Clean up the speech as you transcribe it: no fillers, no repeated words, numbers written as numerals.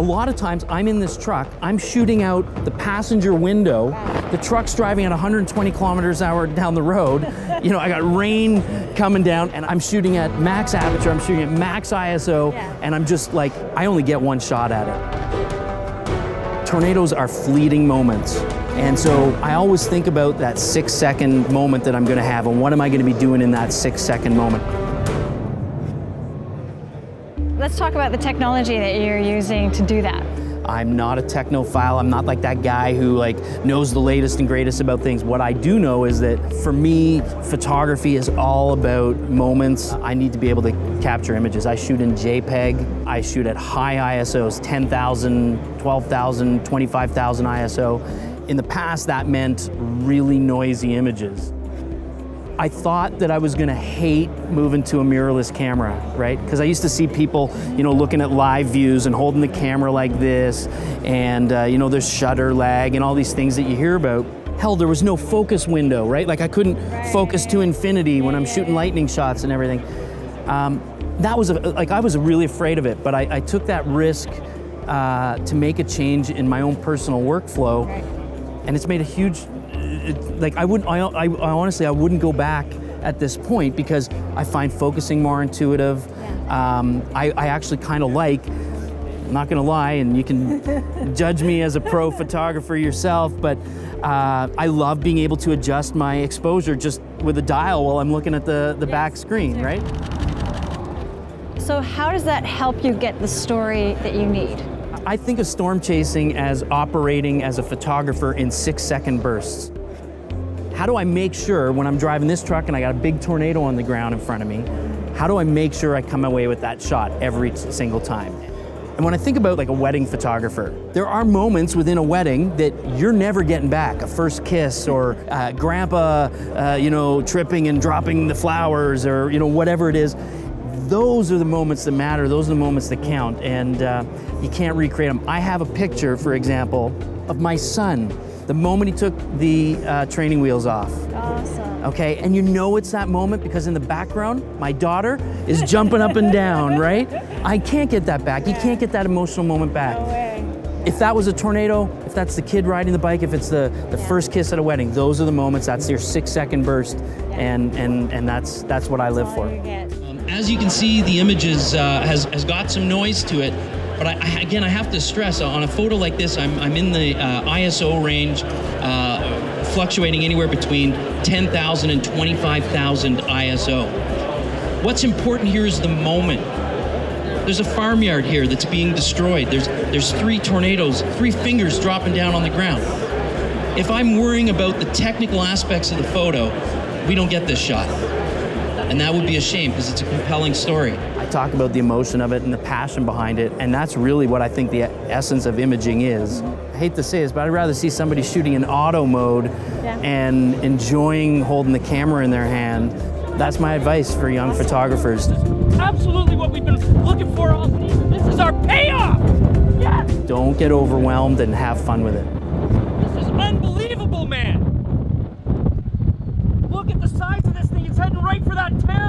lot of times I'm in this truck, I'm shooting out the passenger window, the truck's driving at 120 kilometers an hour down the road, you know, I got rain coming down, and I'm shooting at max aperture, I'm shooting at max ISO, and I'm just like, I only get one shot at it. Tornadoes are fleeting moments. And so I always think about that 6-second moment that I'm gonna have, and what am I gonna be doing in that 6-second moment. Let's talk about the technology that you're using to do that. I'm not a technophile. I'm not like that guy who like knows the latest and greatest about things. What I do know is that for me, photography is all about moments. I need to be able to capture images. I shoot in JPEG. I shoot at high ISOs, 10,000, 12,000, 25,000 ISO. In the past, that meant really noisy images. I thought that I was gonna hate moving to a mirrorless camera, right? Because I used to see people, you know, looking at live views and holding the camera like this, and you know, there's shutter lag and all these things that you hear about. Hell, there was no focus window, right? Like I couldn't focus to infinity when I'm shooting lightning shots and everything. That was, I was really afraid of it, but I took that risk to make a change in my own personal workflow, and it's made a huge, like I honestly, I wouldn't go back at this point because I find focusing more intuitive. I actually kind of like, I'm not gonna lie, and you can judge me as a pro photographer yourself, but I love being able to adjust my exposure just with a dial while I'm looking at the back screen, right? So how does that help you get the story that you need? I think of storm chasing as operating as a photographer in 6-second bursts. How do I make sure when I'm driving this truck and I got a big tornado on the ground in front of me, how do I make sure I come away with that shot every single time? And when I think about like a wedding photographer, there are moments within a wedding that you're never getting back. A first kiss, or grandpa, you know, tripping and dropping the flowers, or you know, whatever it is. Those are the moments that matter. Those are the moments that count, and you can't recreate them. I have a picture, for example, of my son the moment he took the training wheels off. Awesome. Okay, and you know it's that moment because in the background, my daughter is jumping up and down, right? I can't get that back. You can't get that emotional moment back. No way. If that was a tornado, if that's the kid riding the bike, if it's the first kiss at a wedding, those are the moments. That's your 6-second burst, and that's what I live for. As you can see, the images has got some noise to it, but again, I have to stress, on a photo like this, I'm in the ISO range, fluctuating anywhere between 10,000 and 25,000 ISO. What's important here is the moment. There's a farmyard here that's being destroyed. There's 3 tornadoes, 3 fingers dropping down on the ground. If I'm worrying about the technical aspects of the photo, we don't get this shot. And that would be a shame because it's a compelling story. I talk about the emotion of it and the passion behind it, and that's really what I think the essence of imaging is. I hate to say this, but I'd rather see somebody shooting in auto mode and enjoying holding the camera in their hand. That's my advice for young photographers. This is absolutely what we've been looking for all season. This is our payoff! Yes! Don't get overwhelmed and have fun with it. This is unbelievable, man! Look at the size of this thing. It's heading right for that town.